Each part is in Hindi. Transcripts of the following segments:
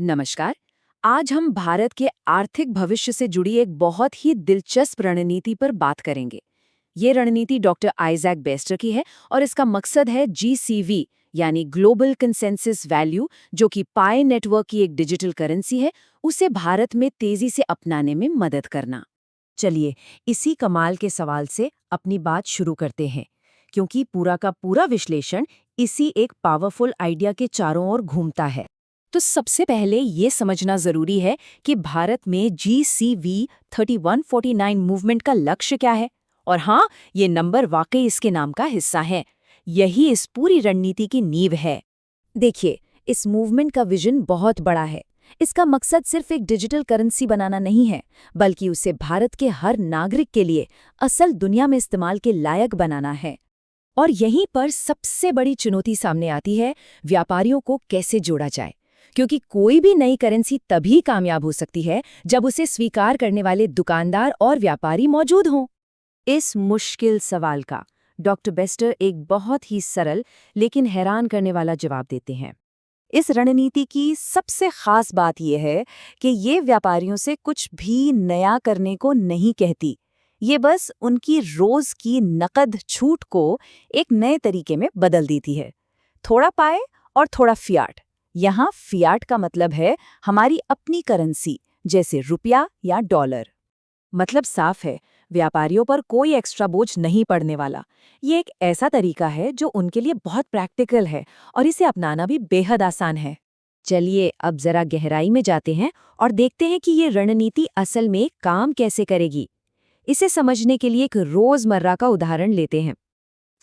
नमस्कार। आज हम भारत के आर्थिक भविष्य से जुड़ी एक बहुत ही दिलचस्प रणनीति पर बात करेंगे। ये रणनीति डॉक्टर आइजैक बेस्टर की है और इसका मकसद है जीसीवी यानी ग्लोबल कंसेंसस वैल्यू, जो कि पाई नेटवर्क की एक डिजिटल करेंसी है, उसे भारत में तेजी से अपनाने में मदद करना। चलिए, इसी कमाल के सवाल से अपनी बात शुरू करते हैं, क्योंकि पूरा का पूरा विश्लेषण इसी एक पावरफुल आइडिया के चारों ओर घूमता है। तो सबसे पहले ये समझना जरूरी है कि भारत में GCV 3149 मूवमेंट का लक्ष्य क्या है। और हाँ, ये नंबर वाकई इसके नाम का हिस्सा है। यही इस पूरी रणनीति की नींव है। देखिए, इस मूवमेंट का विजन बहुत बड़ा है। इसका मकसद सिर्फ एक डिजिटल करेंसी बनाना नहीं है, बल्कि उसे भारत के हर नागरिक के लिए असल दुनिया में इस्तेमाल के लायक बनाना है। और यहीं पर सबसे बड़ी चुनौती सामने आती है, व्यापारियों को कैसे जोड़ा जाए, क्योंकि कोई भी नई करेंसी तभी कामयाब हो सकती है जब उसे स्वीकार करने वाले दुकानदार और व्यापारी मौजूद हों। इस मुश्किल सवाल का डॉक्टर बेस्टर एक बहुत ही सरल लेकिन हैरान करने वाला जवाब देते हैं। इस रणनीति की सबसे खास बात यह है कि ये व्यापारियों से कुछ भी नया करने को नहीं कहती। ये बस उनकी रोज की नकद छूट को एक नए तरीके में बदल देती है। थोड़ा पाए और थोड़ा फियाट। यहाँ फियाट का मतलब है हमारी अपनी करेंसी, जैसे रुपया या डॉलर। मतलब साफ है, व्यापारियों पर कोई एक्स्ट्रा बोझ नहीं पड़ने वाला। ये एक ऐसा तरीका है जो उनके लिए बहुत प्रैक्टिकल है और इसे अपनाना भी बेहद आसान है। चलिए, अब जरा गहराई में जाते हैं और देखते हैं कि ये रणनीति असल में काम कैसे करेगी। इसे समझने के लिए एक रोजमर्रा का उदाहरण लेते हैं।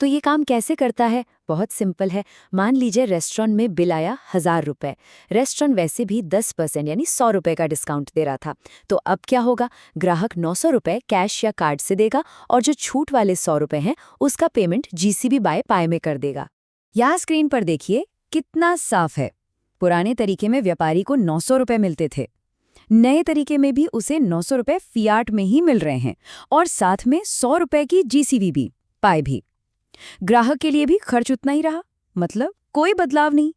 तो ये काम कैसे करता है? बहुत सिंपल है। मान लीजिए रेस्टोरेंट में बिल आया 1000 रुपए। रेस्टोरेंट वैसे भी 10% यानी 100 रुपए का डिस्काउंट दे रहा था। तो अब क्या होगा? ग्राहक 900 रुपए कैश या कार्ड से देगा और जो छूट वाले 100 रुपए हैं उसका पेमेंट GCB बाय पाई में कर देगा। यहाँ स्क्रीन पर देखिए कितना साफ है। पुराने तरीके में व्यापारी को 900 रुपए मिलते थे। नए तरीके में भी उसे 900 रुपए फियाट में ही मिल रहे हैं और साथ में 100 रुपए की GCV भी, पाई भी। ग्राहक के लिए भी खर्च उतना ही रहा, मतलब कोई बदलाव नहीं।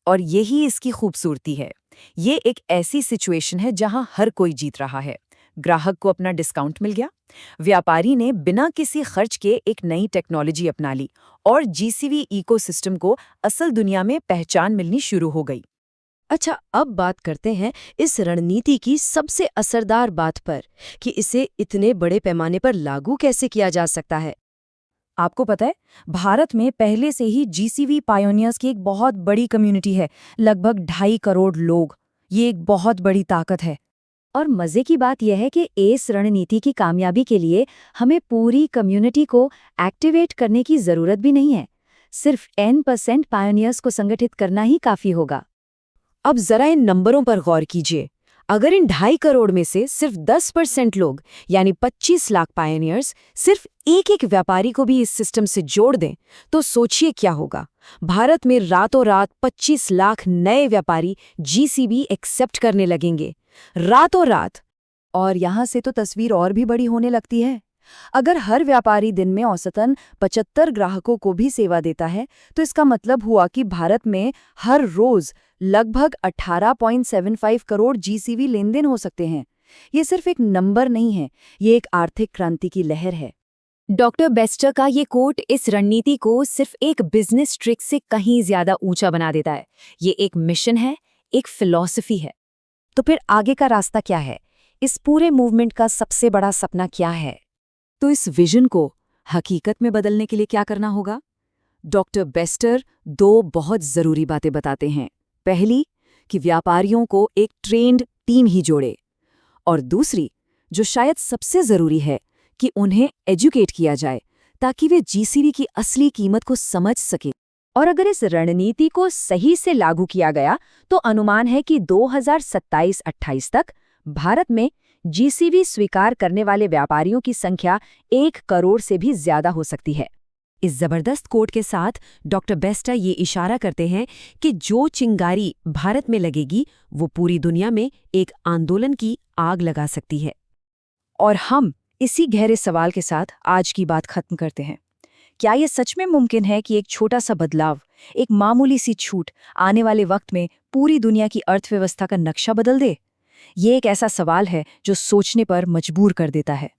और यही इसकी खूबसूरती है। ये एक ऐसी सिचुएशन है जहां हर कोई जीत रहा है। ग्राहक को अपना डिस्काउंट मिल गया, व्यापारी ने बिना किसी खर्च के एक नई टेक्नोलॉजी अपना ली और GCV इकोसिस्टम को असल दुनिया में पहचान मिलनी शुरू हो गई। अच्छा, अब बात करते हैं इस रणनीति की सबसे असरदार बात पर कि इसे इतने बड़े पैमाने पर लागू कैसे किया जा सकता है। आपको पता है, भारत में पहले से ही GCV पायोनियर्स की एक बहुत बड़ी कम्युनिटी है, लगभग 2.5 करोड़ लोग। ये एक बहुत बड़ी ताकत है। और मजे की बात यह है कि इस रणनीति की कामयाबी के लिए हमें पूरी कम्युनिटी को एक्टिवेट करने की जरूरत भी नहीं है। सिर्फ N% पायोनियर्स को संगठित करना ही काफी होगा। अब जरा इन नंबरों पर गौर कीजिए। अगर इन 2.5 करोड़ में से सिर्फ 10% लोग, यानी 25 लाख पायनियर्स, सिर्फ एक व्यापारी को भी इस सिस्टम से जोड़ दें, तो सोचिए क्या होगा। भारत में रातों रात 25 लाख नए व्यापारी GCB एक्सेप्ट करने लगेंगे, रातों रात। और यहाँ से तो तस्वीर और भी बड़ी होने लगती है। अगर हर व्यापारी दिन में औसतन 75 ग्राहकों को भी सेवा देता है, तो इसका मतलब हुआ कि भारत में हर रोज लगभग 18.75 करोड़ GCV लेनदेन हो सकते हैं। ये सिर्फ एक नंबर नहीं है, ये एक आर्थिक क्रांति की लहर है। डॉक्टर बेस्टर का ये कोट इस रणनीति को सिर्फ एक बिजनेस ट्रिक से कहीं ज्यादा ऊंचा बना देता है। ये एक मिशन है, एक फिलॉसफी है। तो फिर आगे का रास्ता क्या है? इस पूरे मूवमेंट का सबसे बड़ा सपना क्या है? तो इस विजन को हकीकत में बदलने के लिए क्या करना होगा? डॉक्टर बेस्टर 2 बहुत जरूरी बातें बताते हैं। पहली, कि व्यापारियों को एक ट्रेन्ड टीम ही जोड़े, और दूसरी, जो शायद सबसे जरूरी है, कि उन्हें एजुकेट किया जाए ताकि वे GCV की असली कीमत को समझ सके। और अगर इस रणनीति को सही से लागू किया गया, तो अनुमान है कि 2027-28 तक भारत में GCV स्वीकार करने वाले व्यापारियों की संख्या 1 करोड़ से भी ज्यादा हो सकती है। इस जबरदस्त कोट के साथ डॉक्टर बेस्टर ये इशारा करते हैं कि जो चिंगारी भारत में लगेगी, वो पूरी दुनिया में एक आंदोलन की आग लगा सकती है। और हम इसी गहरे सवाल के साथ आज की बात खत्म करते हैं। क्या ये सच में मुमकिन है कि एक छोटा सा बदलाव, एक मामूली सी छूट आने वाले वक्त में पूरी दुनिया की अर्थव्यवस्था का नक्शा बदल दे? ये एक ऐसा सवाल है जो सोचने पर मजबूर कर देता है।